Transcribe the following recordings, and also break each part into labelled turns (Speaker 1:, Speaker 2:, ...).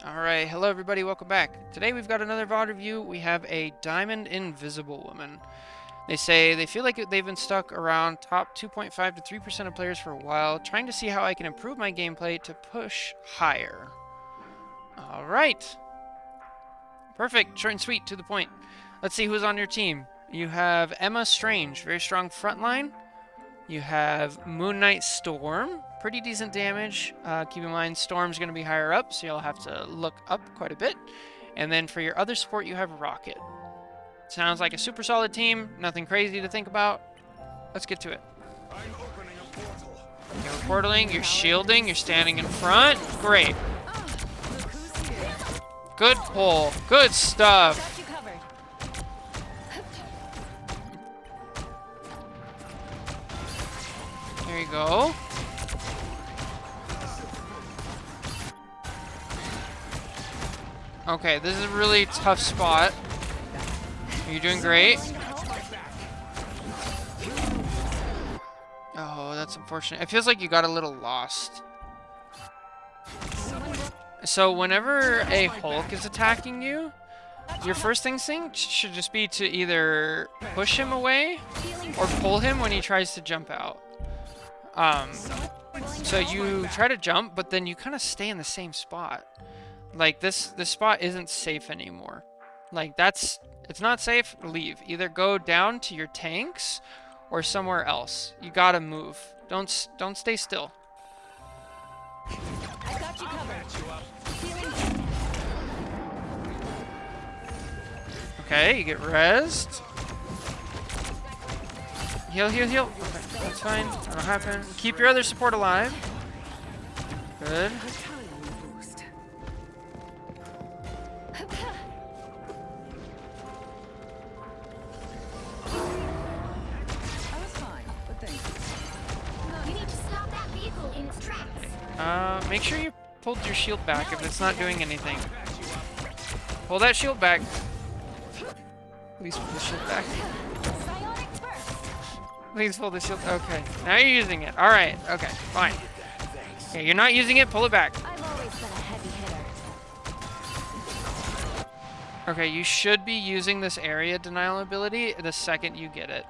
Speaker 1: Alright, hello everybody, welcome back. Today we've got another VOD review. We have a Diamond Invisible Woman. They say they feel like they've been stuck around top 2.5 to 3% of players for a while, trying to see how I can improve my gameplay to push higher. Alright. Perfect, short and sweet, to the point. Let's see who's on your team. You have Emma Strange, very strong frontline. You have Moon Knight Storm, pretty decent damage. Keep in mind, Storm's going to be higher up, so you'll have to look up quite a bit. And then for your other support, you have Rocket. Sounds like a super solid team, nothing crazy to think about. Let's get to it. You're portaling, you're shielding, you're standing in front. Great. Good pull. Good stuff. There you go. Okay, this is a really tough spot. You're doing great. Oh, that's unfortunate. It feels like you got a little lost. So whenever a Hulk is attacking you, your first instinct should just be to either push him away or pull him when he tries to jump out. So you try to jump, but then you kind of stay in the same spot. Like this spot isn't safe anymore. Like it's not safe, leave. Either go down to your tanks or somewhere else. You gotta move. Don't stay still.
Speaker 2: I got you covered.
Speaker 1: Okay, you get rezzed. Heal, heal, heal. Okay, that's fine. That'll happen. Keep your other support alive. Good. Make sure you pulled your shield back if it's not doing anything. Pull that shield back. Please pull the shield back. Please pull the shield. Okay, now you're using it. All right. Okay, fine. Okay, you're not using it. Pull it back. Okay, you should be using this area denial ability the second you get it.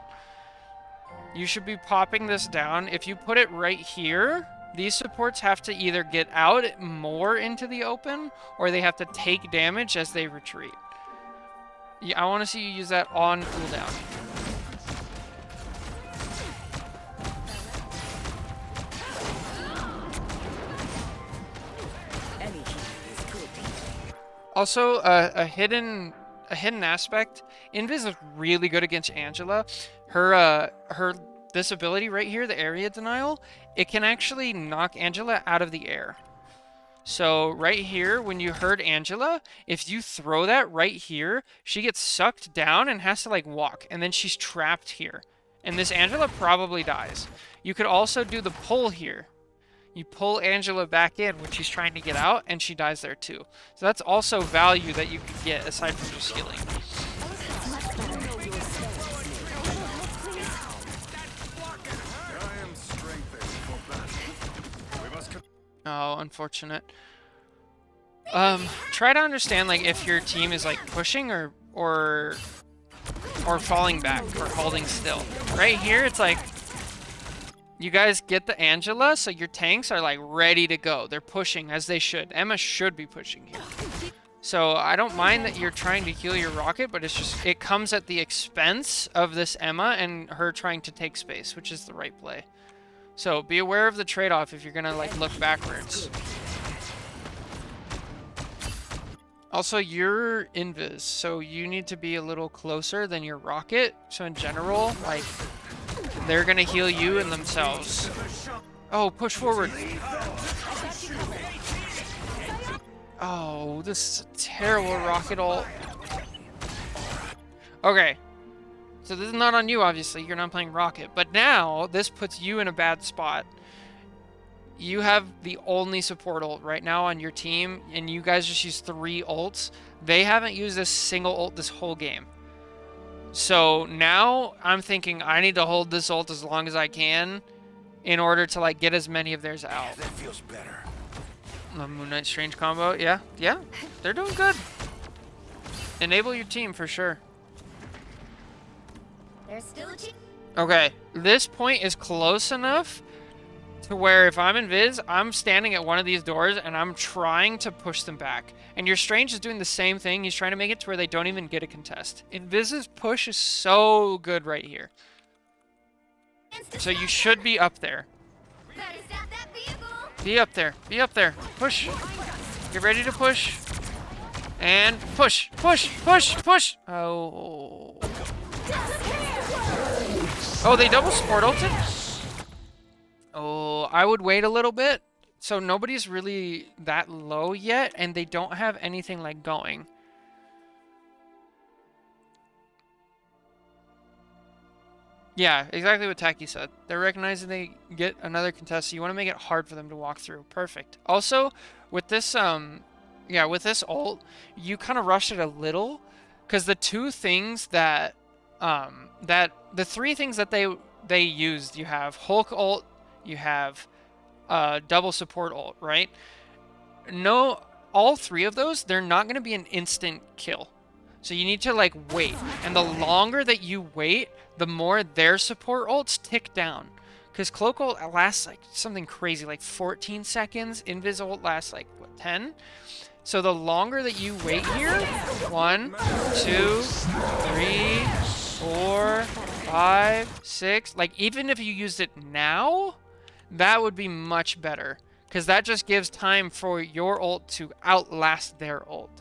Speaker 1: You should be popping this down. If you put it right here, these supports have to either get out more into the open or they have to take damage as they retreat. Yeah, I want to see you use that on cooldown. Also, a hidden aspect. Invis is really good against Angela. Her this ability right here, the area denial, it can actually knock Angela out of the air. So right here, when you hurt Angela, if you throw that right here, she gets sucked down and has to like walk, and then she's trapped here. And this Angela probably dies. You could also do the pull here. You pull Angela back in when she's trying to get out, and she dies there too. So that's also value that you could get aside from just healing. Oh, unfortunate. Try to understand like if your team is like pushing or falling back or holding still. Right here, it's like you guys get the Angela, so your tanks are like ready to go. They're pushing as they should. Emma should be pushing here. So I don't mind that you're trying to heal your Rocket, but it's just it comes at the expense of this Emma and her trying to take space, which is the right play. So be aware of the trade-off if you're gonna like look backwards. Also, you're invis, so you need to be a little closer than your Rocket. So in general, like they're gonna heal you and themselves. Oh, push forward. Oh, this is a terrible Rocket ult. Okay. So this is not on you, obviously. You're not playing Rocket. But now, this puts you in a bad spot. You have the only support ult right now on your team, and you guys just use 3 ults. They haven't used a single ult this whole game. So now, I'm thinking I need to hold this ult as long as I can in order to like get as many of theirs out.
Speaker 3: That feels better.
Speaker 1: The Moon Knight Strange combo. Yeah, yeah. They're doing good. Enable your team for sure.
Speaker 2: There's still a team.
Speaker 1: Okay, this point is close enough to where if I'm Invis, I'm standing at one of these doors and I'm trying to push them back. And your Strange is doing the same thing. He's trying to make it to where they don't even get a contest. Invis's push is so good right here. So you should be up there. Be up there. Be up there. Push. Get ready to push. And push. Push. Push. Push. Oh. Oh, they double support ulted? Oh, I would wait a little bit. So nobody's really that low yet, and they don't have anything like going. Yeah, exactly what Taki said. They're recognizing they get another contest, so you want to make it hard for them to walk through. Perfect. Also, with this, yeah, with this ult, you kind of rushed it a little, because the two things that, the three things that they used, you have Hulk ult, you have double support ult, right? No, all three of those, they're not going to be an instant kill. So you need to like wait. And the longer that you wait, the more their support ults tick down. Because Cloak ult lasts like something crazy, like 14 seconds. Invis ult lasts like, what, 10? So the longer that you wait here, 1, 2, 3, 4, 5, 6. Like even if you used it now, that would be much better. Because that just gives time for your ult to outlast their ult.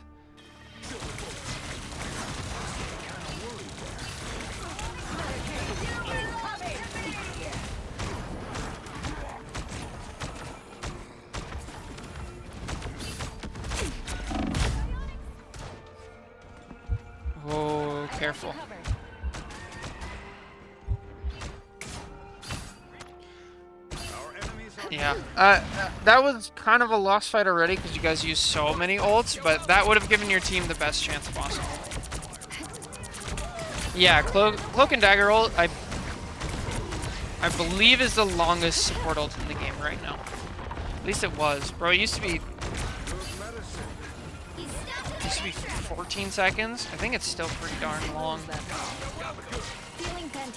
Speaker 1: Oh, careful. Yeah, that was kind of a lost fight already because you guys used so many ults, but that would have given your team the best chance possible. Yeah, Cloak and Dagger ult, I believe is the longest support ult in the game right now. At least it was. Bro, it used to be 14 seconds. I think it's still pretty darn long.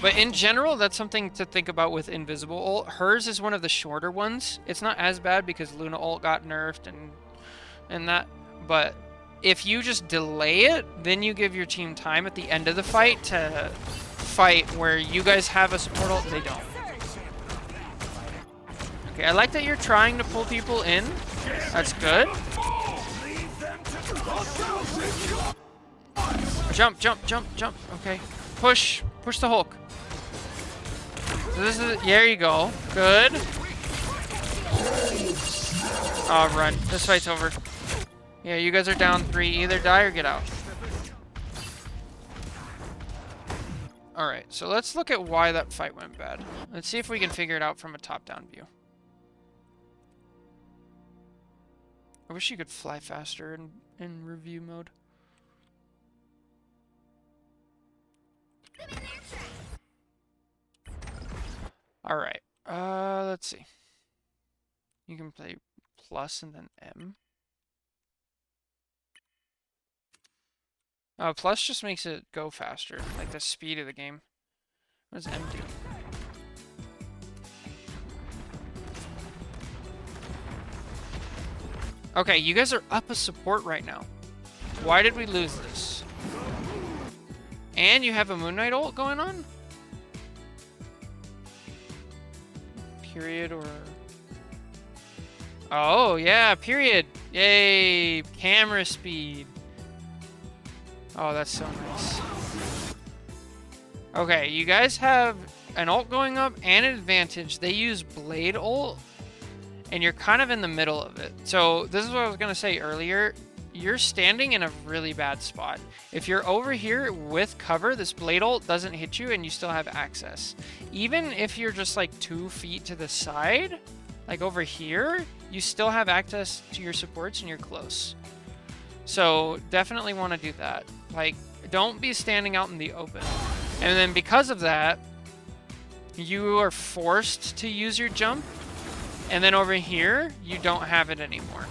Speaker 1: But in general, that's something to think about with Invisible ult. Hers is one of the shorter ones. It's not as bad because Luna ult got nerfed and that. But if you just delay it, then you give your team time at the end of the fight to fight where you guys have a support ult and they don't. Okay, I like that you're trying to pull people in. That's good. Jump, jump, jump, jump. Okay. Push. Push the Hulk. So this is, there you go. Good. Oh, run. This fight's over. Yeah, you guys are down 3. Either die or get out. Alright, so let's look at why that fight went bad. Let's see if we can figure it out from a top-down view. I wish you could fly faster in review mode. Alright, let's see. You can play plus and then M. Plus just makes it go faster, like the speed of the game. What does M do? Okay, you guys are up a support right now. Why did we lose this? And you have a Moon Knight ult going on? Period or... Oh, yeah, period. Yay, camera speed. Oh, that's so nice. Okay, you guys have an ult going up and an advantage. They use Blade ult, and you're kind of in the middle of it. So this is what I was going to say earlier. You're standing in a really bad spot. If you're over here with cover, this Blade ult doesn't hit you and you still have access. Even if you're just like 2 feet to the side, like over here, you still have access to your supports and you're close. So definitely want to do that. Like, don't be standing out in the open. And then because of that, you are forced to use your jump. And then over here, you don't have it anymore.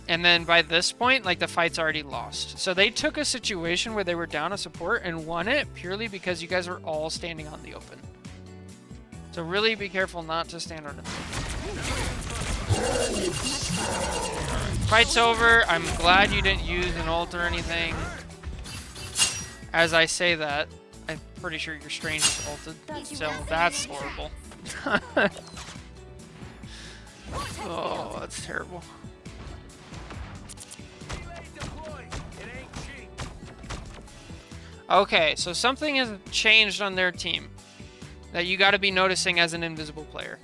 Speaker 1: And then by this point, like, the fight's already lost. So they took a situation where they were down a support and won it purely because you guys were all standing on the open. So really be careful not to stand on it. Fight's over. I'm glad you didn't use an ult or anything. As I say that, I'm pretty sure your Strange is ulted. So that's horrible. Oh, that's terrible. Okay, so something has changed on their team that you got to be noticing as an invisible player.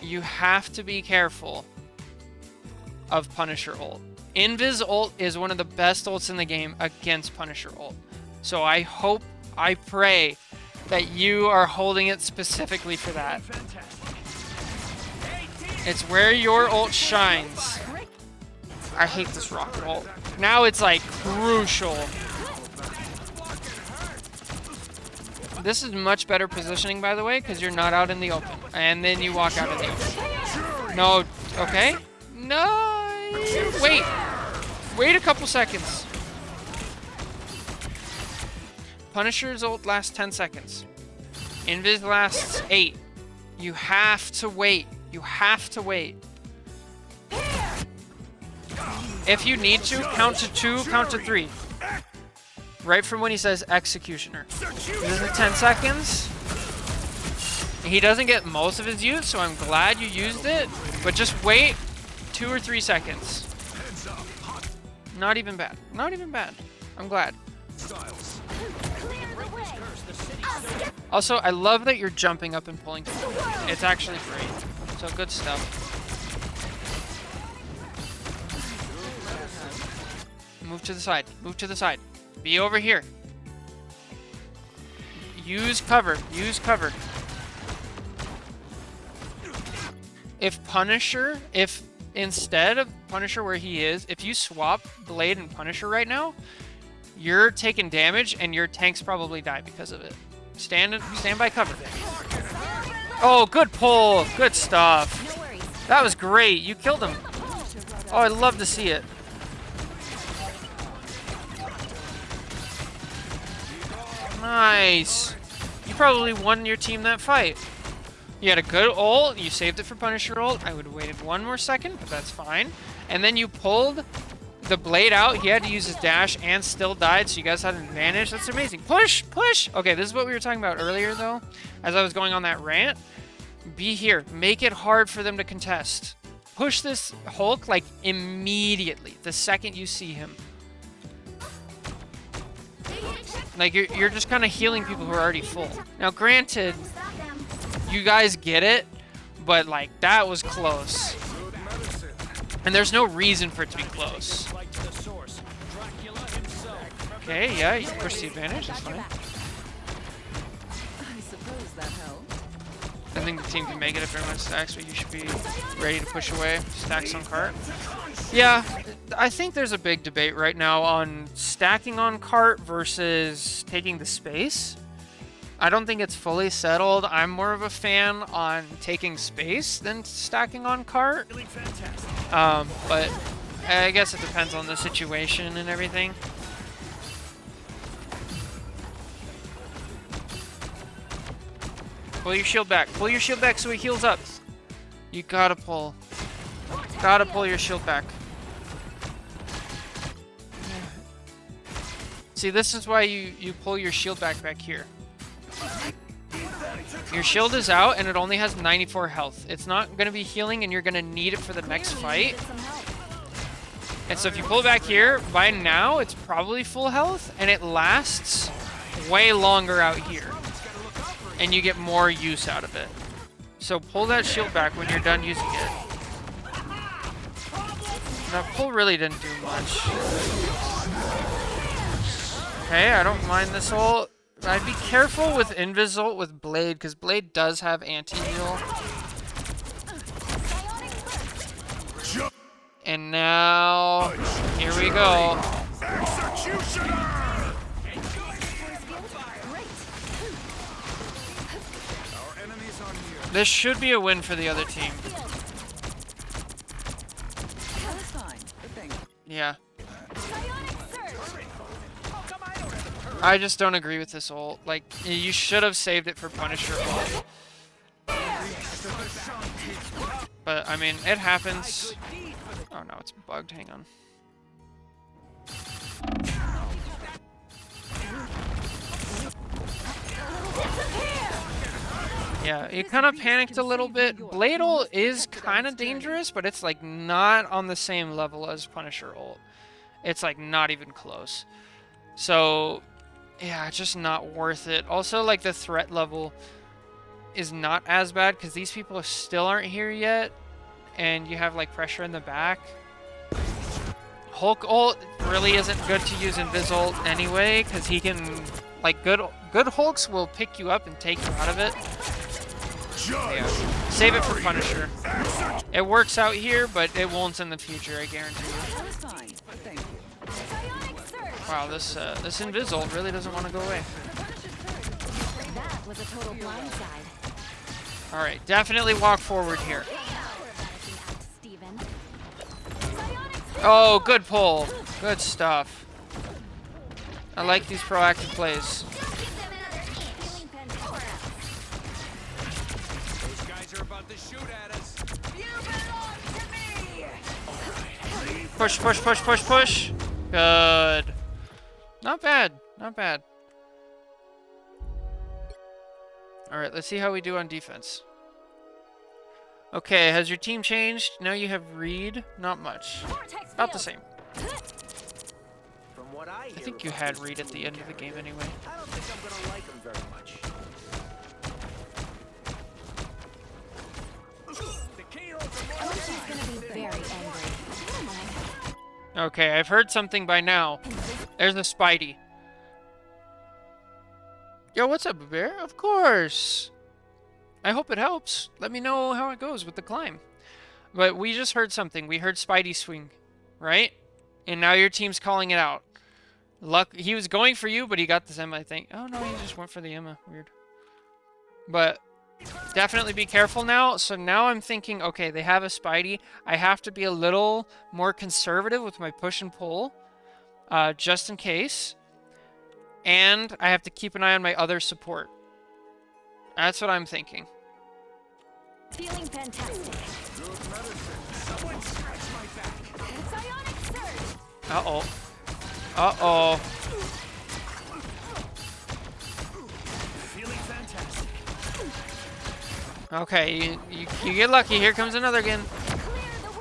Speaker 1: You have to be careful of Punisher ult. Invis ult is one of the best ults in the game against Punisher ult. So I hope, I pray that you are holding it specifically for that. It's where your ult shines. I hate this rocket ult. Now it's like crucial. This is much better positioning, by the way, because you're not out in the open. And then you walk out in the open. No, okay? No, wait. Wait a couple seconds. Punisher's ult lasts 10 seconds. Invis lasts 8. You have to wait. You have to wait. If you need to, count to 2, count to 3. Right from when he says Executioner. This is 10 seconds. He doesn't get most of his use, so I'm glad you used it. But just wait 2 or 3 seconds. Not even bad. Not even bad. I'm glad. Also, I love that you're jumping up and pulling. It's actually great. So good stuff. Move to the side. Move to the side. Be over here. Use cover. Use cover. If Punisher, if instead of Punisher where he is, if you swap Blade and Punisher right now, you're taking damage and your tanks probably die because of it. Stand by cover. Oh, good pull. Good stuff. That was great. You killed him. Oh, I love to see it. Nice. You probably won your team that fight. You had a good ult. You saved it for Punisher ult. I would have waited 1 more second, but that's fine. And then you pulled the Blade out. He had to use his dash and still died, so you guys had an advantage. That's amazing. Push! Push! Okay, this is what we were talking about earlier, though. As I was going on that rant. Be here. Make it hard for them to contest. Push this Hulk, like, immediately. The second you see him. Like, you're just kind of healing people who are already full. Now, granted, you guys get it, but, like, that was close. And there's no reason for it to be close. Okay, yeah, you push the advantage, that's fine. I think the team can make it if everyone stacks, but you should be ready to push away. Stacks on cart. Yeah, I think there's a big debate right now on stacking on cart versus taking the space. I don't think it's fully settled. I'm more of a fan on taking space than stacking on cart. But I guess it depends on the situation and everything. Pull your shield back. Pull your shield back so he heals up. You gotta pull. Gotta pull your shield back. See, this is why you pull your shield back here. Your shield is out and it only has 94 health. It's not going to be healing and you're going to need it for the next fight. And so if you pull back here, by now it's probably full health and it lasts way longer out here. And you get more use out of it. So pull that shield back when you're done using it. That pull really didn't do much. Okay, I don't mind this ult. I'd be careful with Invis ult with Blade, because Blade does have anti-heal. And now, here we go. This should be a win for the other team. Yeah. I just don't agree with this ult. Like, you should have saved it for Punisher ult. But, I mean, it happens. Oh no, it's bugged. Hang on. Yeah, it kind of panicked a little bit. Blade ult is kind of dangerous, but it's like not on the same level as Punisher ult. It's like not even close. So, yeah, just not worth it. Also, like the threat level is not as bad because these people still aren't here yet, and you have like pressure in the back. Hulk ult really isn't good to use in Viz ult anyway, because he can, like, good Hulks will pick you up and take you out of it. Yeah. Save it for Punisher. It works out here, but it won't in the future, I guarantee you. Wow, this Invis ult really doesn't want to go away. Alright, definitely walk forward here. Oh, good pull. Good stuff. I like these proactive plays.
Speaker 2: Those guys are about to shoot at us.
Speaker 1: Push, push, push, push, push. Good. Not bad. Not bad. Alright, let's see how we do on defense. Okay, has your team changed? Now you have Reed. Not much. About the same.
Speaker 2: From what I
Speaker 1: think you had Reed at the end of the game anyway.
Speaker 2: I don't think I'm gonna like him very much. The KO's
Speaker 3: gonna be very angry.
Speaker 1: Okay, I've heard something by now. There's a Spidey. Yo, what's up, Bear? Of course. I hope it helps. Let me know how it goes with the climb. But we just heard something. We heard Spidey swing, right? And now your team's calling it out. Luck. He was going for you, but he got this Emma, I think. Oh, no, he just went for the Emma. Weird. But definitely be careful now. So now I'm thinking, okay, they have a Spidey. I have to be a little more conservative with my push and pull, just in case. And I have to keep an eye on my other support. That's what I'm thinking.
Speaker 3: Feeling fantastic.
Speaker 2: Someone scratch my back.
Speaker 3: Psionic surge.
Speaker 1: Uh-oh. Uh-oh.
Speaker 2: Feeling fantastic.
Speaker 1: Okay, you get lucky. Here comes another again.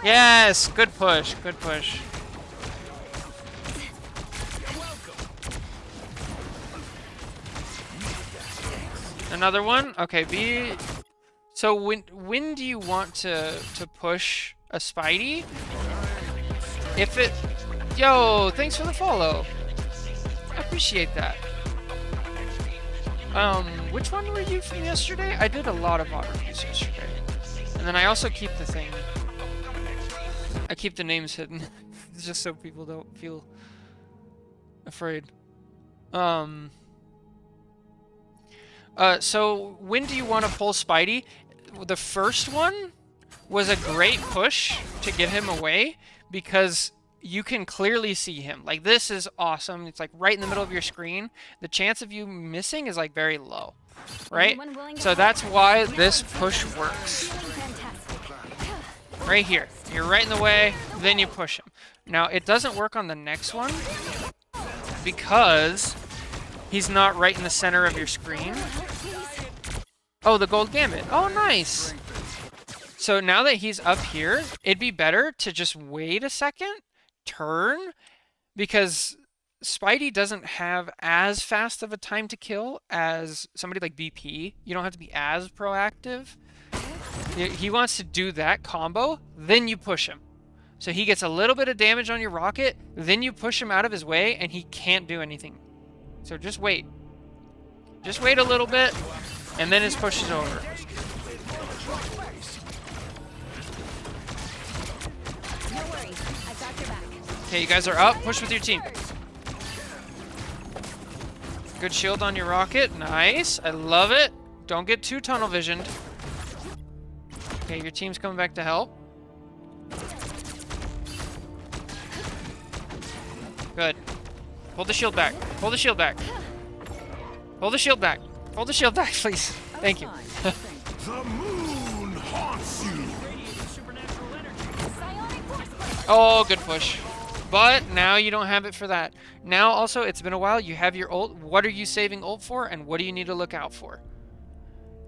Speaker 1: Yes! Good push. Good push. Another one? Okay, B. So when do you want to push a Spidey? If it... Yo, thanks for the follow. I appreciate that. Which one were you from yesterday? I did a lot of mod reviews yesterday. And then I also keep the thing. I keep the names hidden. Just so people don't feel afraid. So when do you want to pull Spidey? The first one was a great push to get him away because you can clearly see him. Like, this is awesome. It's like right in the middle of your screen. The chance of you missing is like very low, right? So that's why this push works. Right here. You're right in the way, then you push him. Now, it doesn't work on the next one because he's not right in the center of your screen. Oh, the gold gambit. Oh, nice. So now that he's up here, it'd be better to just wait a second, turn, because Spidey doesn't have as fast of a time to kill as somebody like BP. You don't have to be as proactive. He wants to do that combo, then you push him. So he gets a little bit of damage on your rocket, then you push him out of his way, and he can't do anything. So just wait. Just wait a little bit, and then his push is over. Okay, you guys are up. Push with your team. Good shield on your rocket. Nice. I love it. Don't get too tunnel visioned. Okay, your team's coming back to help. Good. Pull the shield back. Pull the shield back. Pull the shield back. Pull the shield back, please. Thank you.
Speaker 2: The moon haunts you. Radiating supernatural energy.
Speaker 3: Psionic force burst.
Speaker 1: Oh, good push. But now you don't have it for that. Now also, it's been a while. You have your ult. What are you saving ult for, and what do you need to look out for?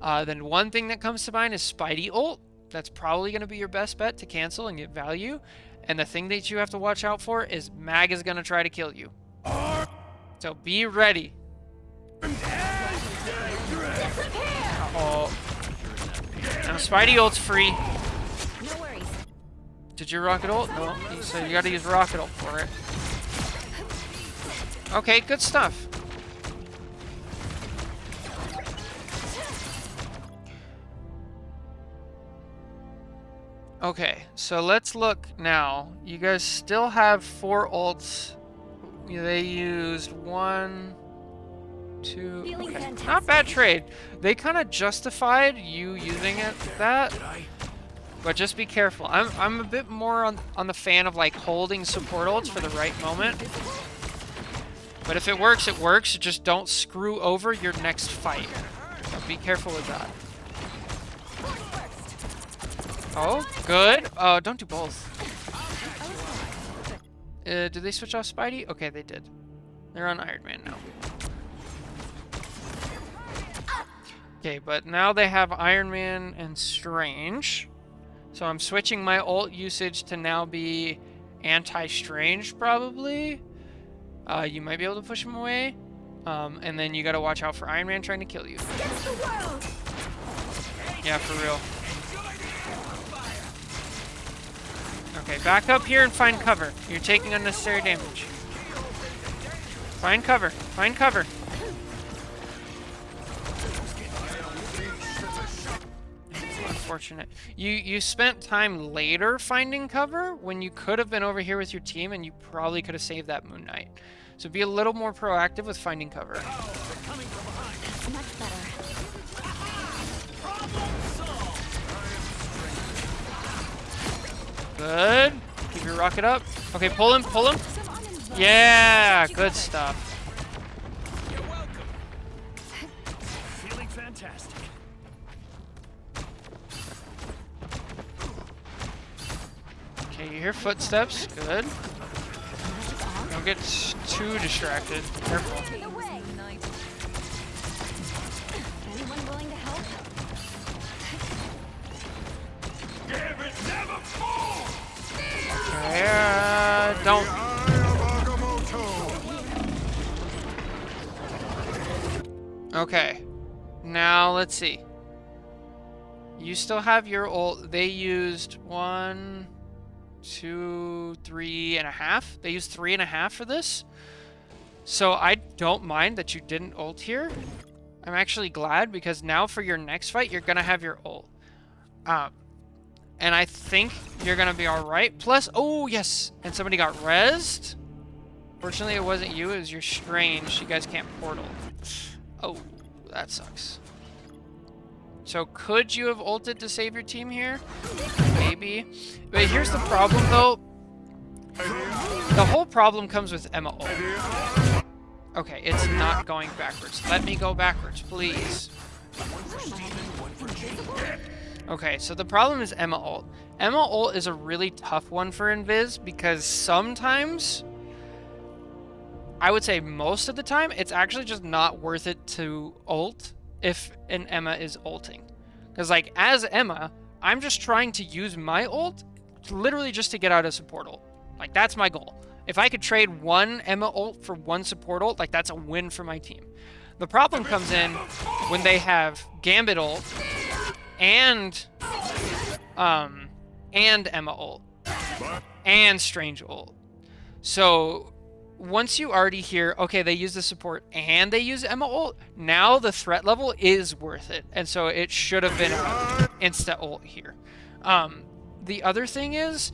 Speaker 1: Then one thing that comes to mind is Spidey ult. That's probably going to be your best bet to cancel and get value. And the thing that you have to watch out for is Mag is going to try to kill you. So be ready. Uh-oh. Now Spidey ult's free.
Speaker 3: No worries.
Speaker 1: Did you rocket ult? No. So you got to use rocket ult for it. Okay, good stuff. Okay, so let's look now. You guys still have 4 ults. They used 1, 2.
Speaker 3: Feeling
Speaker 1: Okay.
Speaker 3: fantastic.
Speaker 1: Not bad trade. They kind of justified you using it that, but just be careful. I'm a bit more on the fan of like holding support ults for the right moment. But if it works, it works. Just don't screw over your next fight. So be careful with that. Oh, good. Oh, don't do both. Did they switch off Spidey? Okay, they did. They're on Iron Man now. Okay, but now they have Iron Man and Strange. So I'm switching my ult usage to now be anti-Strange, probably. You might be able to push him away. And then you gotta watch out for Iron Man trying to kill you.
Speaker 3: Against the world.
Speaker 1: Yeah, for real. Okay, back up here and find cover. You're taking unnecessary damage. Find cover. Find cover. Unfortunate. You spent time later finding cover when you could have been over here with your team and you probably could have saved that Moon Knight. So be a little more proactive with finding cover.
Speaker 3: That's much better.
Speaker 1: Good. Keep your rocket up. Okay, pull him, pull him.
Speaker 3: Some uninvolved.
Speaker 1: Yeah,
Speaker 3: You
Speaker 1: good
Speaker 3: got it.
Speaker 1: stuff.
Speaker 2: You're welcome. Feeling fantastic.
Speaker 1: Okay, you hear footsteps. Good. Don't get too distracted. Careful.
Speaker 3: Take it away. Anyone willing to help?
Speaker 1: Okay, don't. Okay. Now, let's see. You still have your ult. They used 1, 2, 3.5. They used 3.5 for this. So I don't mind that you didn't ult here. I'm actually glad because now for your next fight, you're going to have your ult. And I think you're going to be all right. Plus, oh, yes. And somebody got rezzed. Fortunately, it wasn't you. It was your Strange. You guys can't portal. Oh, that sucks. So could you have ulted to save your team here? Maybe. But here's the problem, though. The whole problem comes with Emma ult. Okay, it's not going backwards. Let me go backwards, please. Okay, so the problem is Emma ult. Emma ult is a really tough one for Invis because sometimes, I would say most of the time, it's actually just not worth it to ult if an Emma is ulting. Because like, as Emma, I'm just trying to use my ult literally just to get out of support ult. Like, that's my goal. If I could trade one Emma ult for one support ult, like, that's a win for my team. The problem comes in when they have Gambit ult and Emma ult and Strange ult. So once you already hear, okay, they use the support and they use Emma ult, now the threat level is worth it. And so it should have been insta ult here. The other thing is,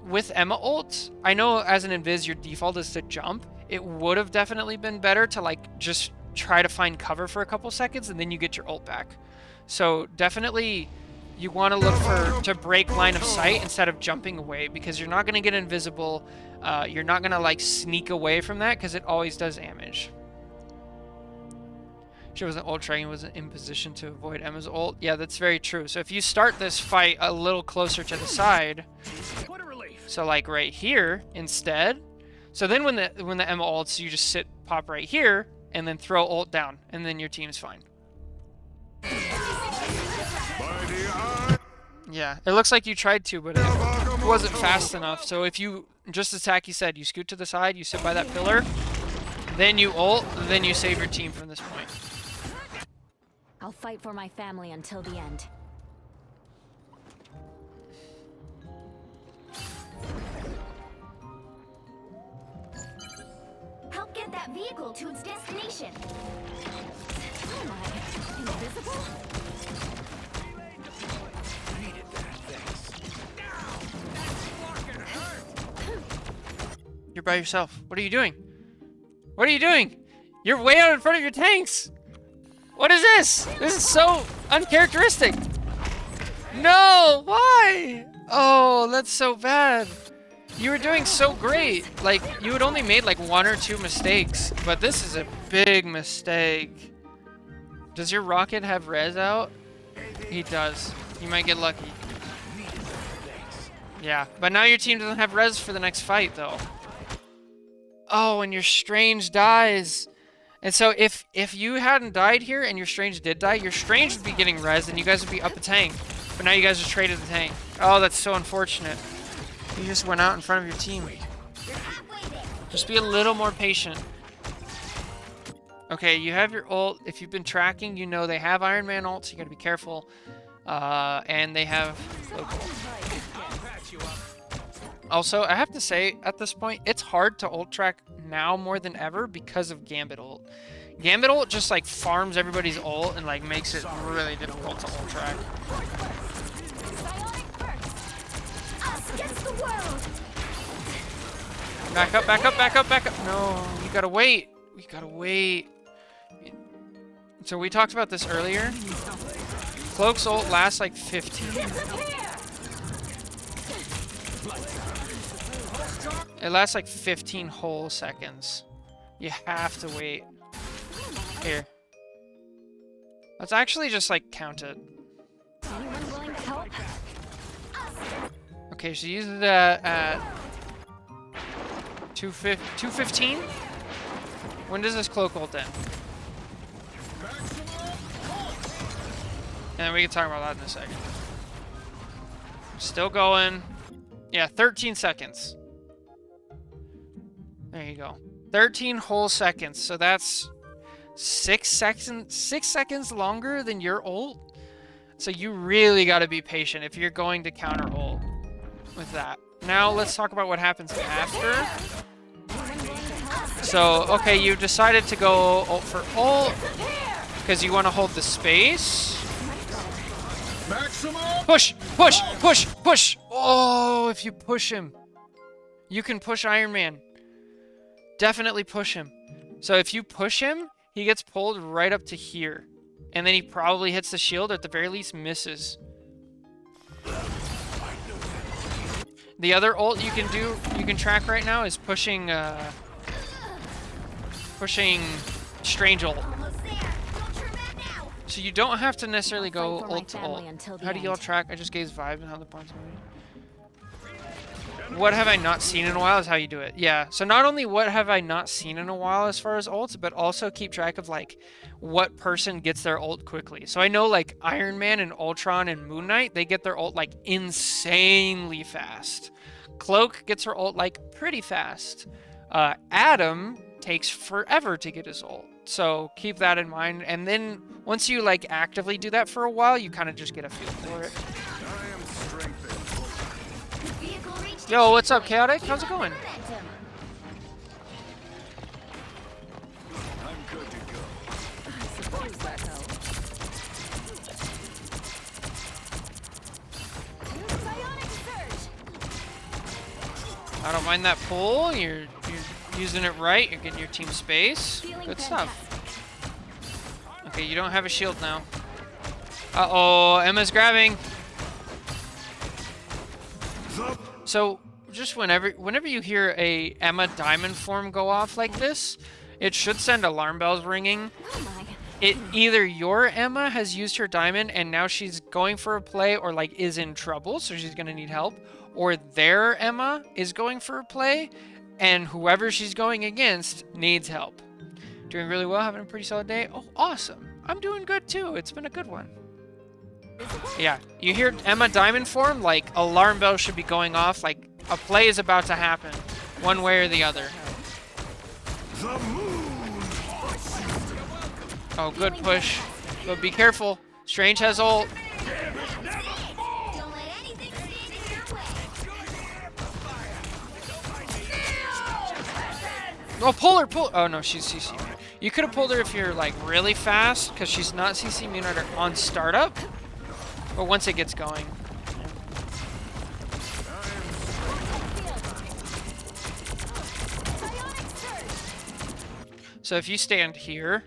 Speaker 1: with Emma ult, I know as an Invis your default is to jump. It would have definitely been better to like just try to find cover for a couple seconds and then you get your ult back. So definitely you want to look to break line of sight instead of jumping away, because you're not going to get invisible. You're not going to like sneak away from that because it always does damage. She wasn't ult tracking, wasn't in position to avoid Emma's ult. Yeah, that's very true. So if you start this fight a little closer to the side,
Speaker 2: What a relief.
Speaker 1: so like right here instead. So then when the Emma ults, you just pop right here, and then throw ult down, and then your team's fine. Yeah, it looks like you tried to, but it wasn't fast enough. So if you, just as Taki said, you scoot to the side, you sit by that pillar, then you ult, then you save your team from this point.
Speaker 3: I'll fight for my family until the end. Help get that vehicle to its destination. Oh my, invisible?
Speaker 2: Needed that, thanks. Now, that hurt.
Speaker 1: You're by yourself. What are you doing? What are you doing? You're way out in front of your tanks. What is this? This is so uncharacteristic. No, why? Oh, that's so bad. You were doing so great. Like, you had only made like 1 or 2 mistakes, but this is a big mistake. Does your rocket have res out? He does. You might get lucky. Yeah, but now your team doesn't have res for the next fight, though. Oh, and your Strange dies. And so if you hadn't died here and your Strange did die, your Strange would be getting res and you guys would be up a tank. But now you guys are traded the tank. Oh, that's so unfortunate. You just went out in front of your team. Just be a little more patient. Okay, you have your ult. If you've been tracking, you know they have Iron Man ults. You gotta be careful. And they have local.
Speaker 2: I'll patch you up.
Speaker 1: Also, I have to say, at this point, it's hard to ult track now more than ever because of Gambit ult. Gambit ult just like farms everybody's ult and like makes it really difficult to ult track.
Speaker 3: Against the world.
Speaker 1: Back up, back up, back up, back up. No, you gotta wait. We gotta wait. So we talked about this earlier. Cloak's ult lasts like 15. It lasts like 15 whole seconds. You have to wait. Here. Let's actually just like count it.
Speaker 3: Anyone willing to help?
Speaker 1: Okay, so use it at 2:15. When does this cloak ult end? And we can talk about that in a second. Still going. Yeah, 13 seconds. There you go. 13 whole seconds. So that's 6 seconds longer than your ult. So you really got to be patient if you're going to counter ult with that. Now let's talk about what happens after. So, okay, you decided to go ult for ult because you want to hold the space. Push, push, push, push. Oh, if you push him, you can push Iron Man. Definitely push him. So if you push him, he gets pulled right up to here. And then he probably hits the shield, or at the very least misses. The other ult you can track right now is pushing Strange ult. So you don't have to necessarily go ult to ult. How do y'all track? I just gauge vibes and how the points are. What have I not seen in a while is how you do it. Yeah, so not only what have I not seen in a while as far as ults, but also keep track of like what person gets their ult quickly. So I know like Iron Man and Ultron and Moon Knight, they get their ult like insanely fast. Cloak gets her ult like pretty fast. Adam takes forever to get his ult. So keep that in mind. And then once you like actively do that for a while, you kind of just get a feel for it. Yo, what's up, Chaotic? How's it going?
Speaker 2: I'm good to go.
Speaker 1: I don't mind that pull. You're using it right. You're getting your team space. Good stuff. Okay, you don't have a shield now. Uh-oh, Emma's grabbing. So just whenever you hear a Emma diamond form go off like this, it should send alarm bells ringing.
Speaker 3: Oh my.
Speaker 1: Either your Emma has used her diamond and now she's going for a play or like is in trouble, so she's gonna need help, or their Emma is going for a play and whoever she's going against needs help. Doing really well, having a pretty solid day. Oh, awesome. I'm doing good too. It's been a good one. Yeah, you hear Emma diamond form, like alarm bells should be going off, like a play is about to happen, one way or the other. Oh, good push. But be careful. Strange has ult.
Speaker 3: Don't let anything stand in your way.
Speaker 1: Oh, pull her, pull. Oh no, she's CC immune. You could have pulled her if you're like really fast, because she's not CC immune on startup. But once it gets going. So if you stand here,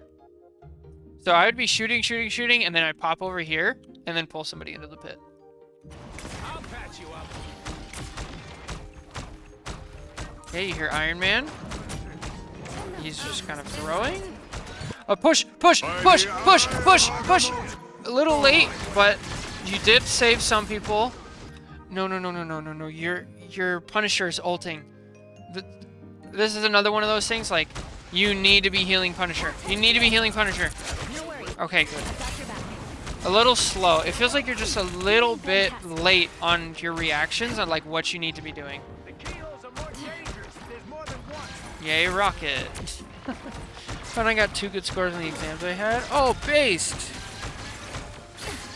Speaker 1: so I would be shooting, and then I'd pop over here, and then pull somebody into the pit.
Speaker 2: I'll patch you up.
Speaker 1: Okay, you hear Iron Man. He's just kind of throwing. Oh, push, push, push, push, push, push! A little late, but you did save some people. No, no, no, no, no, no, no. Your Punisher is ulting. This is another one of those things, like, you need to be healing Punisher. You need to be healing Punisher. Okay, good. A little slow. It feels like you're just a little bit late on your reactions on like what you need to be doing.
Speaker 2: The kilos are more dangerous. There's more than one.
Speaker 1: Yay, Rocket. But I got 2 good scores on the exams I had. Oh, based.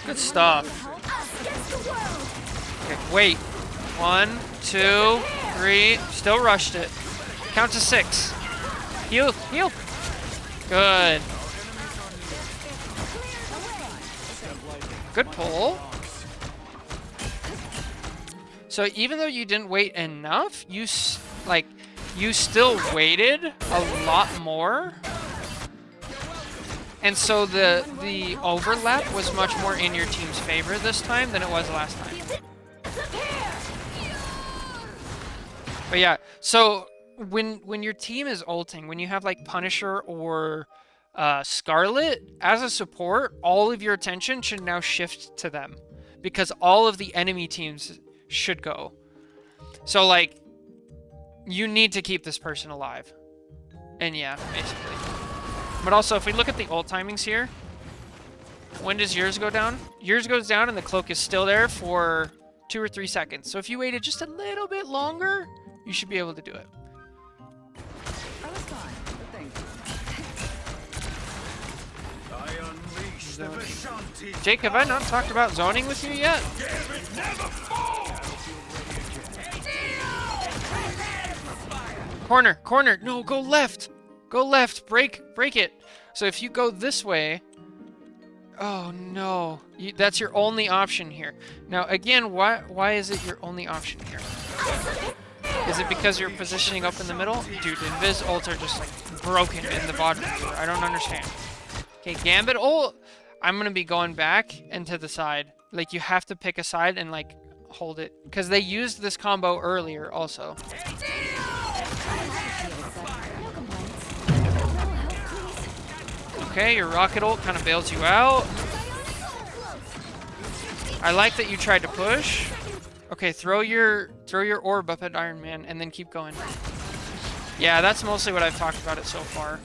Speaker 1: Good stuff.
Speaker 3: Us against the world.
Speaker 1: Okay, wait. 1, 2, 3. Still rushed it. Count to 6. Heal, heal. Good. Good pull. So even though you didn't wait enough, you still waited a lot more. And so the overlap was much more in your team's favor this time than it was last time. But yeah, so when your team is ulting, when you have like Punisher or Scarlet, as a support, all of your attention should now shift to them because all of the enemy teams should go. So like, you need to keep this person alive. And yeah, basically. But also, if we look at the ult timings here, when does yours go down? Yours goes down and the cloak is still there for 2 or 3 seconds. So if you waited just a little bit longer, you should be able to do it.
Speaker 2: I was fine, but thank you. I unleash the Vishanti.
Speaker 1: Jake, have I not talked about zoning with you yet? Corner, corner. No, go left. Go left. Break it. So if you go this way... Oh, no. That's your only option here. Now, again, why is it your only option here? Is it because you're positioning up in the middle? Dude, Invis ults are just, like, broken in the bottom tier. I don't understand. Okay, Gambit ult. I'm going to be going back and to the side. Like, you have to pick a side and, like, hold it. Because they used this combo earlier, also. Okay, your rocket ult kind of bails you out. I like that you tried to push. Okay, throw your orb up at Iron Man and then keep going. Yeah, that's mostly what I've talked about it so far.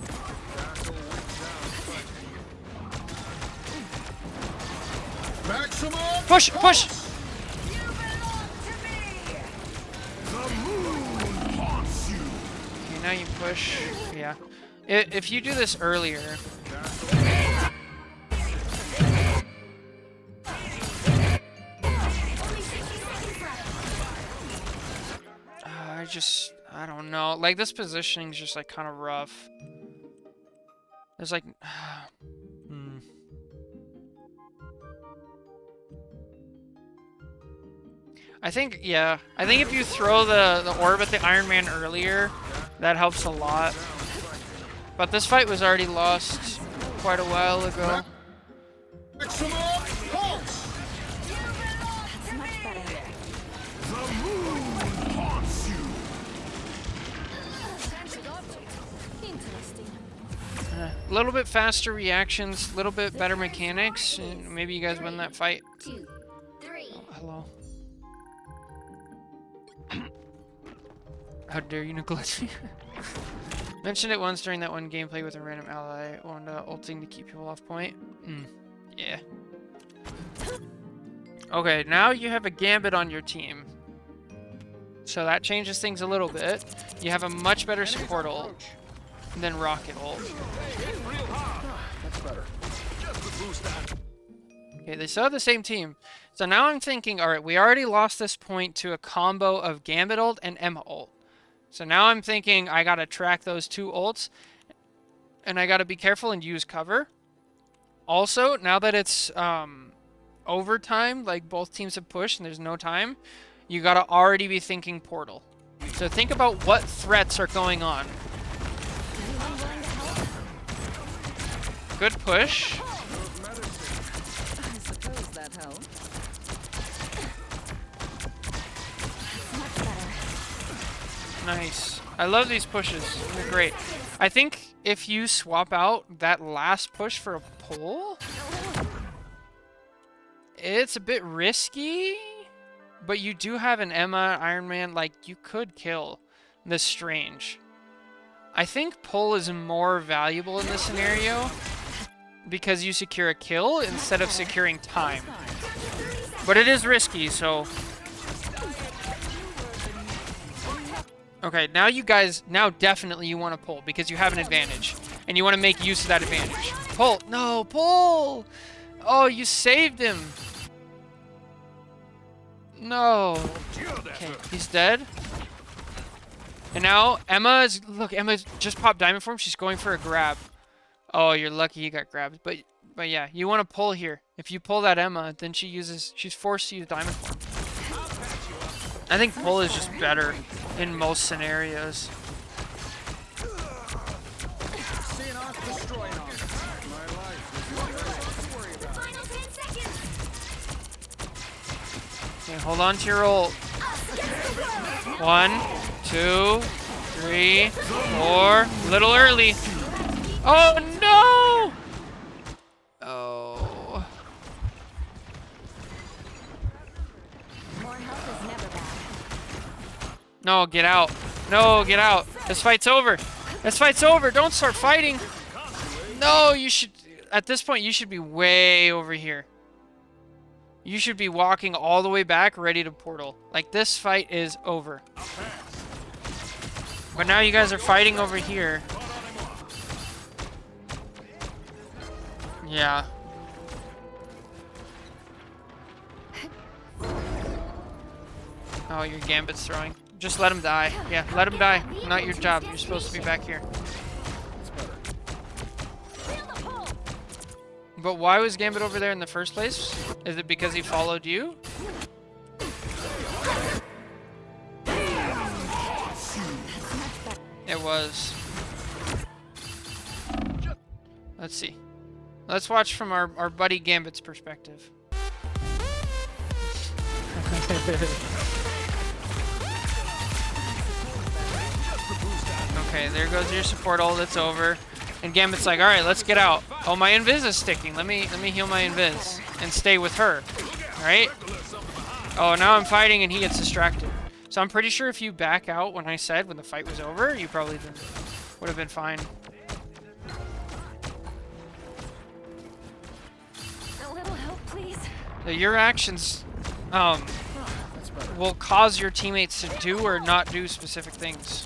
Speaker 1: Push, push. Okay, now you push. Yeah. If you do this earlier. I don't know. Like, this positioning's just, like, kind of rough. There's, like... I think, yeah. I think if you throw the orb at the Iron Man earlier, that helps a lot. But this fight was already lost quite a while ago.
Speaker 2: The moon haunts you.
Speaker 3: Interesting.
Speaker 1: A little bit faster reactions, a little bit better mechanics, and maybe you guys win that fight.
Speaker 3: 2, 3.
Speaker 1: Oh, hello. How dare you neglect me? Mentioned it once during that one gameplay with a random ally on ulting to keep people off point. Yeah. Okay, now you have a Gambit on your team. So that changes things a little bit. You have a much better support ult than Rocket ult.
Speaker 2: That's better. Just to boost that.
Speaker 1: Okay, they still have the same team. So now I'm thinking, alright, we already lost this point to a combo of Gambit ult and Emma ult. So now I'm thinking I gotta track those two ults, and I gotta be careful and use cover. Also, now that it's overtime, like both teams have pushed and there's no time, you gotta already be thinking portal. So think about what threats are going on. Good push.
Speaker 4: I suppose that helps.
Speaker 3: Much better.
Speaker 1: Nice. I love these pushes. They're great. I think if you swap out that last push for a pull, it's a bit risky, but you do have an Emma, Iron Man, like you could kill this Strange. I think pull is more valuable in this scenario because you secure a kill instead of securing time. But it is risky, so... Okay, now you guys, now definitely you want to pull because you have an advantage. And you want to make use of that advantage. Pull! No, pull! Oh, you saved him! No. Okay, he's dead. And now Emma is, look, Emma just popped diamond form. She's going for a grab. Oh, you're lucky you got grabbed. But yeah, you want to pull here. If you pull that Emma, then she's forced to use diamond form. I think pull is just better in most scenarios. Okay, hold on to your ult. 1, 2, 3, 4. Little early. Oh no! Oh.
Speaker 3: More help is never bad.
Speaker 1: No, get out. No, get out. This fight's over. This fight's over. Don't start fighting. No, you should... At this point, you should be way over here. You should be walking all the way back, ready to portal. Like, this fight is over. But now you guys are fighting over here. Yeah. Oh, your Gambit's throwing. Just let him die. Yeah, let him die. Not your job. You're supposed to be back here. But why was Gambit over there in the first place? Is it because he followed you? It was. Let's see. Let's watch from our buddy Gambit's perspective. Okay, there goes your support ult. It's over. And Gambit's like, all right, let's get out. Oh, my invis is sticking. Let me heal my invis and stay with her. All right? Oh, now I'm fighting and he gets distracted. So I'm pretty sure if you back out when I said when the fight was over, you probably would have been fine.
Speaker 3: A little help, please.
Speaker 1: Your actions will cause your teammates to do or not do specific things.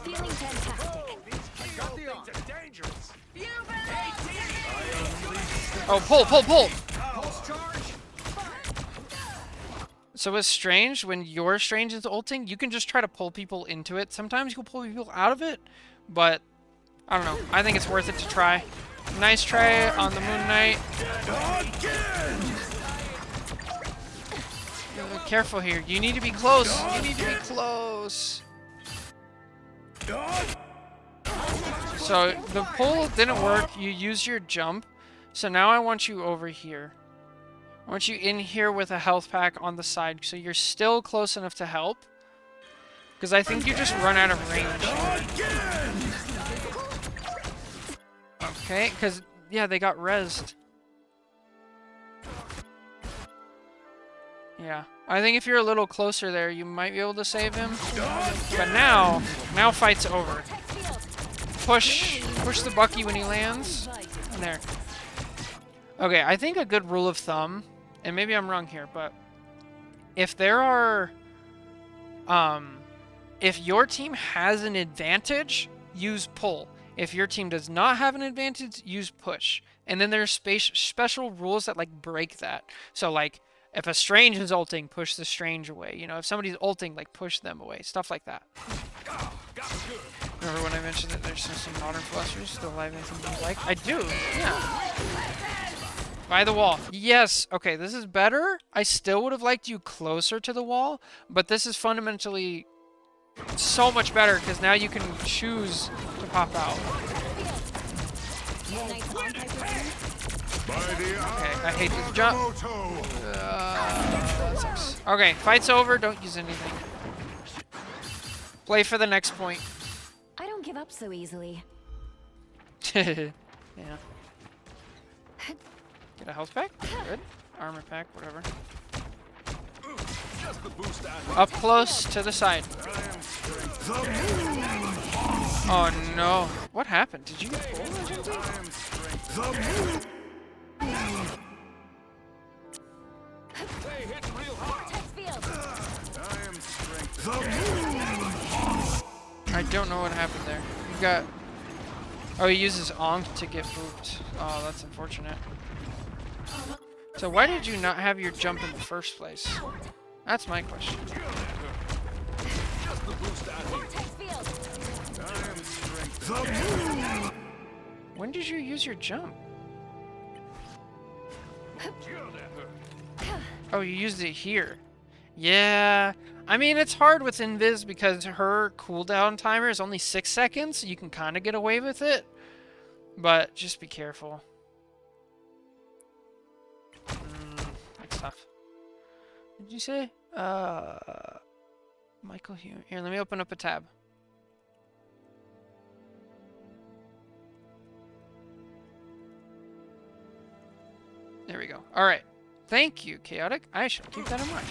Speaker 3: Feeling fantastic.
Speaker 1: Oh, pull, pull, pull! So with Strange, when your Strange is ulting, you can just try to pull people into it. Sometimes you'll pull people out of it, but I don't know. I think it's worth it to try. Nice try on the Moon Knight. Careful here. You need to be close. You need to be close. So the pull didn't work. You used your jump. So now I want you over here. I want you in here with a health pack on the side, so you're still close enough to help. Because I think you just run out of range. Okay, because, yeah, they got rezzed. Yeah. I think if you're a little closer there, you might be able to save him. But now fight's over. Push the Bucky when he lands. And there. Okay, I think a good rule of thumb, and maybe I'm wrong here, but if there are, if your team has an advantage, use pull. If your team does not have an advantage, use push. And then there's special rules that, like, break that. So, like, if a Strange is ulting, push the Strange away. You know, if somebody's ulting, like, push them away. Stuff like that. Remember when I mentioned that there's some modern flashers still alive, anything you like? I do, yeah. By the wall. Yes. Okay, this is better. I still would have liked you closer to the wall, but this is fundamentally so much better because now you can choose to pop out. Okay, I hate this jump. That sucks. Okay, fight's over. Don't use anything. Play for the next point.
Speaker 3: I don't give up so easily.
Speaker 1: Yeah. Get a health pack? Good. Armor pack, whatever. Up close to the side. Oh no. What happened? Did you get pulled or something? I don't know what happened there. You got... Oh, he uses Onk to get booped. Oh, that's unfortunate. So why did you not have your jump in the first place? That's my question. When did you use your jump? Oh, you used it here. Yeah. I mean, it's hard with Invis because her cooldown timer is only 6 seconds, so you can kind of get away with it. But just be careful. That's tough. What did you say? Michael here. Here, let me open up a tab. There we go. All right. Thank you, Chaotic. I shall keep that in mind.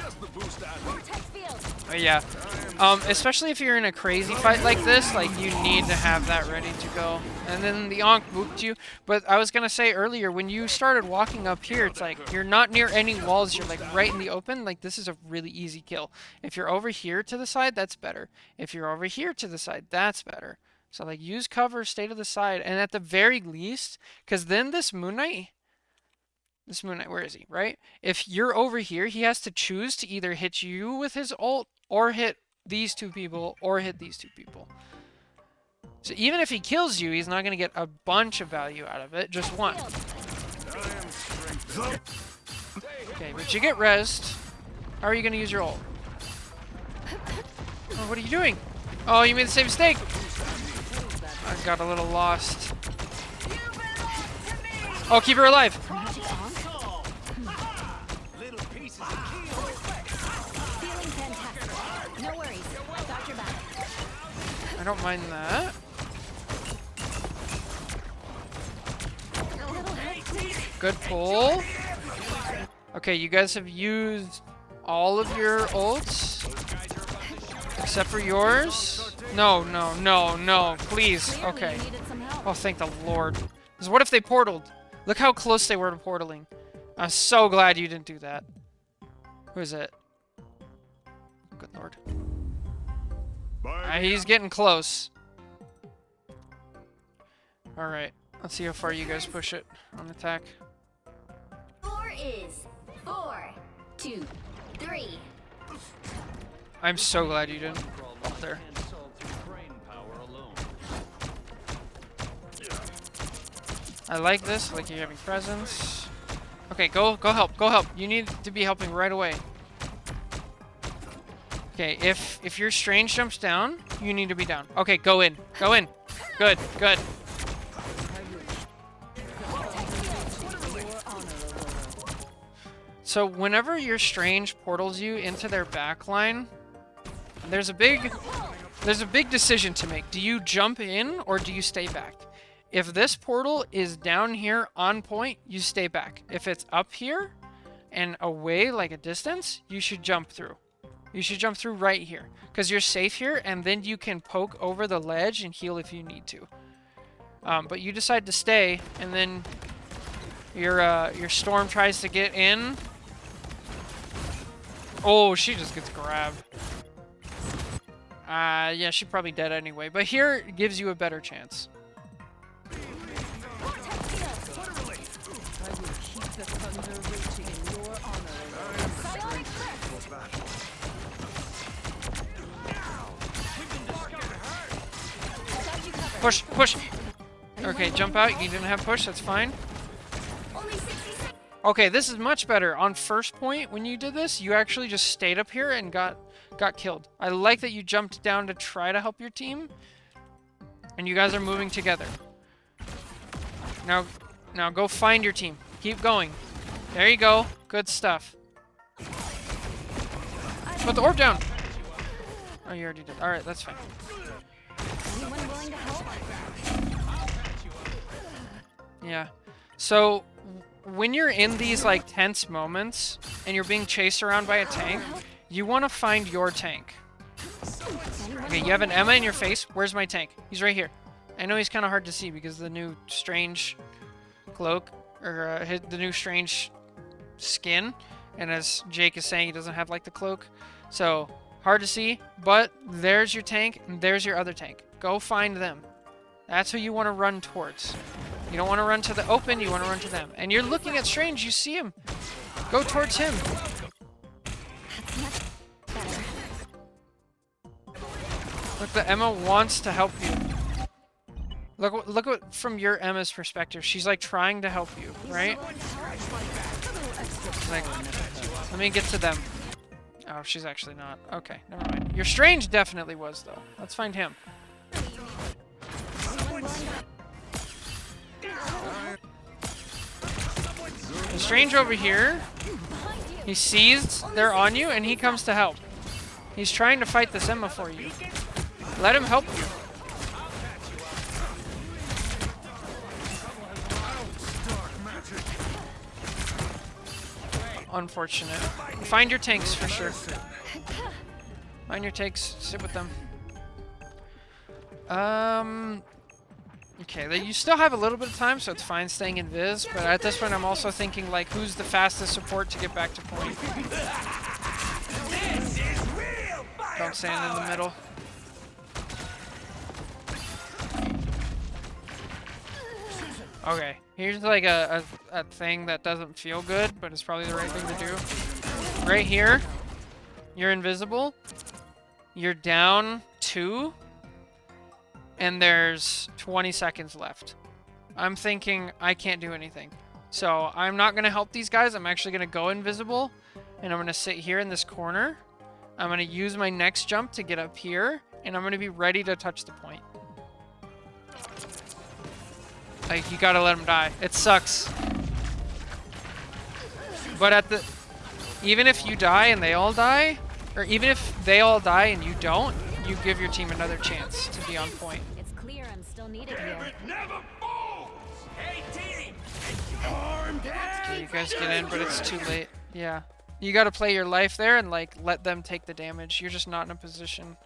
Speaker 1: Oh, yeah. Especially if you're in a crazy fight like this, like, you need to have that ready to go. And then the Onk booped you. But I was going to say earlier, when you started walking up here, it's like, you're not near any walls. You're, like, right in the open. Like, this is a really easy kill. If you're over here to the side, that's better. If you're over here to the side, that's better. So, like, use cover, stay to the side. And at the very least, because then this Moon Knight... This Moon Knight, where is he, right? If you're over here, he has to choose to either hit you with his ult, or hit these two people, or hit these two people. So even if he kills you, he's not going to get a bunch of value out of it, just one. Okay, but you get rezzed. How are you going to use your ult? Oh, what are you doing? Oh, you made the same mistake! I got a little lost. Oh, keep her alive! I don't mind that. Good pull. Okay, you guys have used all of your ults. Except for yours. No, no, no, no. Please. Okay. Oh, thank the Lord. Because what if they portaled? Look how close they were to portaling. I'm so glad you didn't do that. Who is it? Good Lord. He's getting close. Alright. Let's see how far you guys push it on attack.
Speaker 3: 4 is 4, 2, 3.
Speaker 1: I'm so glad you didn't up there. I like this, like you're having presence. Okay, go help, go help. You need to be helping right away. Okay, if your Strange jumps down, you need to be down. Okay, go in. Go in. Good, good. So whenever your Strange portals you into their backline, there's a big decision to make. Do you jump in or do you stay back? If this portal is down here on point, you stay back. If it's up here and away like a distance, you should jump through. You should jump through right here because you're safe here, and then you can poke over the ledge and heal if you need to. But you decide to stay, and then your Storm tries to get in. Oh, she just gets grabbed. Yeah, she's probably dead anyway. But here gives you a better chance. Push, push. Okay, jump out. You didn't have push. That's fine. Okay, this is much better. On first point, when you did this, you actually just stayed up here and got killed. I like that you jumped down to try to help your team, and you guys are moving together. Now go find your team. Keep going. There you go. Good stuff. Put the orb down. Oh, you already did. All right, that's fine.
Speaker 3: Anyone willing to help?
Speaker 1: Yeah. So when you're in these like tense moments and you're being chased around by a tank, you want to find your tank. Okay, you have an Emma in your face. Where's my tank? He's right here. I know he's kind of hard to see because of the new Strange cloak, or the new Strange skin. And as Jake is saying, he doesn't have like the cloak. So hard to see, but there's your tank and there's your other tank. Go find them. That's who you want to run towards. You don't want to run to the open, you want to run to them. And you're looking at Strange, you see him. Go towards him.
Speaker 3: That's much better.
Speaker 1: Look, the Emma wants to help you. Look what from your Emma's perspective. She's like trying to help you, right? Like, let me get to them. Oh, she's actually not. Okay, never mind. Your Strange definitely was though. Let's find him. The Strange over here, he sees they're on you and he comes to help. He's trying to fight this Emma for you. Let him help you. Unfortunate. Find your tanks for sure. Find your tanks, sit with them. Okay, you still have a little bit of time, so it's fine staying invis, but at this point I'm also thinking, like, who's the fastest support to get back to point? Don't stand in the middle. Okay, here's like a thing that doesn't feel good, but it's probably the right thing to do. Right here, you're invisible. You're down 2. And there's 20 seconds left. I'm thinking I can't do anything. So I'm not going to help these guys. I'm actually going to go invisible. And I'm going to sit here in this corner. I'm going to use my next jump to get up here. And I'm going to be ready to touch the point. Like, you got to let them die. It sucks. But even if you die and they all die, or even if they all die and you don't, you give your team another chance to be on point.
Speaker 3: It's clear I'm still needed here.
Speaker 2: Never falls. Hey team.
Speaker 1: Okay, you guys get in, but it's too late. Yeah. You gotta play your life there and like let them take the damage. You're just not in a position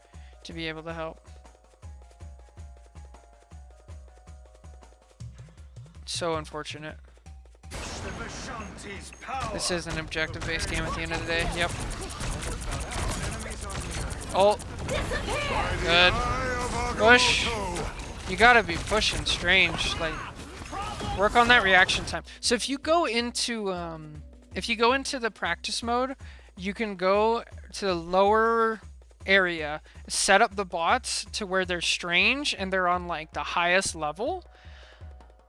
Speaker 1: to be able to help. So unfortunate. This is an objective-based game at the end of the day. Yep. Ult. Good. Push. You gotta be pushing Strange. Like, work on that reaction time. So if you go into the practice mode, you can go to the lower area, set up the bots to where they're Strange and they're on like the highest level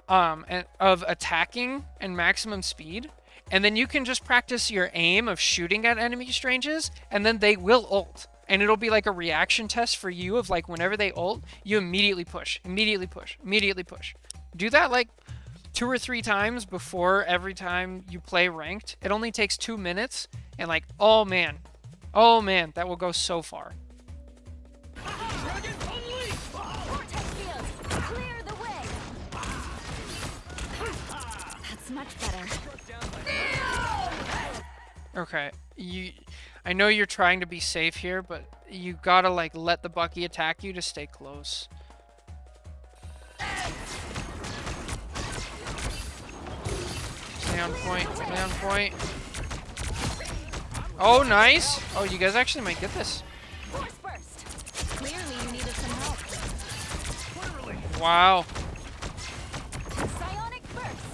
Speaker 1: and of attacking and maximum speed. And then you can just practice your aim of shooting at enemy Stranges, and then they will ult. And it'll be like a reaction test for you of like whenever they ult, you immediately push, immediately push, immediately push. Do that like 2 or 3 times before every time you play ranked. It only takes 2 minutes, and like, oh man, that will go so far.
Speaker 3: Vortex field, clear the way. That's much better.
Speaker 1: Okay, I know you're trying to be safe here, but you gotta like let the Bucky attack you to stay close. Stay on point, stay on point. Oh, nice! Oh, you guys actually might get this.
Speaker 3: Force burst. Clearly you needed some help.
Speaker 1: Wow.
Speaker 3: Psionic burst.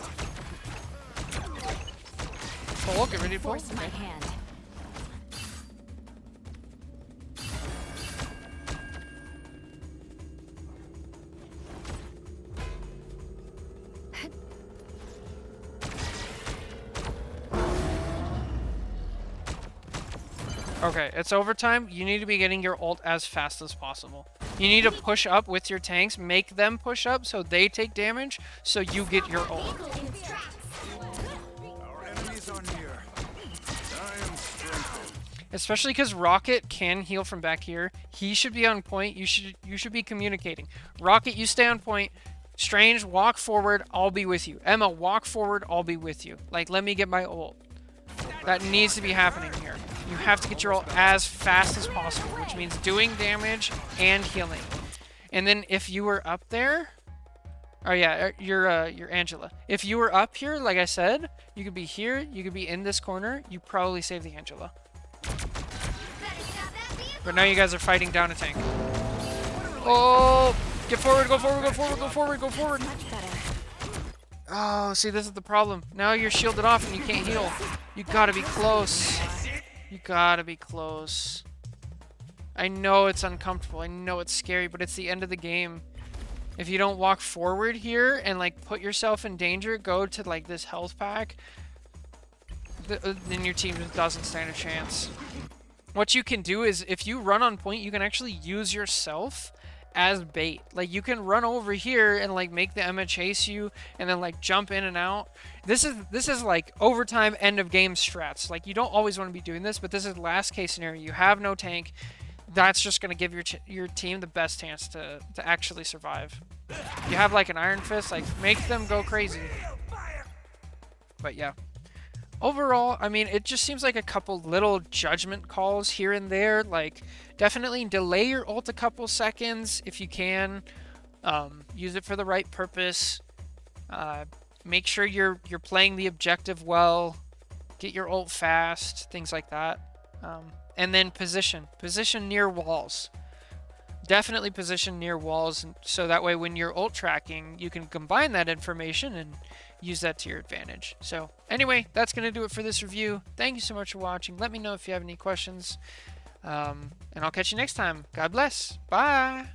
Speaker 1: Pull, get ready to pull.
Speaker 3: Force my hand.
Speaker 1: Okay, it's overtime. You need to be getting your ult as fast as possible. You need to push up with your tanks, make them push up so they take damage, so you get your ult.
Speaker 2: Our enemies are near. I am strengthened.
Speaker 1: Especially because Rocket can heal from back here. He should be on point. You should be communicating. Rocket, you stay on point. Strange, walk forward. I'll be with you. Emma, walk forward. I'll be with you. Like, let me get my ult. That needs to be happening here. You have to get your ult as fast as possible, which means doing damage and healing. And then if you were up there, oh yeah, you're Angela. If you were up here, like I said, you could be here, you could be in this corner. You probably save the Angela. But now you guys are fighting down a tank. Oh, get forward, go forward, go forward, go forward, go forward.
Speaker 3: Much better.
Speaker 1: Oh, see, this is the problem. Now you're shielded off and you can't heal. You gotta be close. You gotta be close. I know it's uncomfortable. I know it's scary, but it's the end of the game. If you don't walk forward here and like put yourself in danger, go to like this health pack, then your team just doesn't stand a chance. What you can do is if you run on point, you can actually use yourself as bait. Like you can run over here and like make the Emma chase you and then like jump in and out. This is like overtime end of game strats. Like you don't always want to be doing this, but this is last case scenario. You have no tank. That's just going to give your team the best chance to actually survive. You have like an Iron Fist, like make them go crazy. But yeah. Overall, I mean, it just seems like a couple little judgment calls here and there. Like, definitely delay your ult a couple seconds if you can. Use it for the right purpose. Make sure you're playing the objective well. Get your ult fast, things like that. And then position near walls. Definitely position near walls, so that way when you're ult tracking, you can combine that information and use that to your advantage. So anyway, that's going to do it for this review. Thank you so much for watching. Let me know if you have any questions. And I'll catch you next time. God bless. Bye.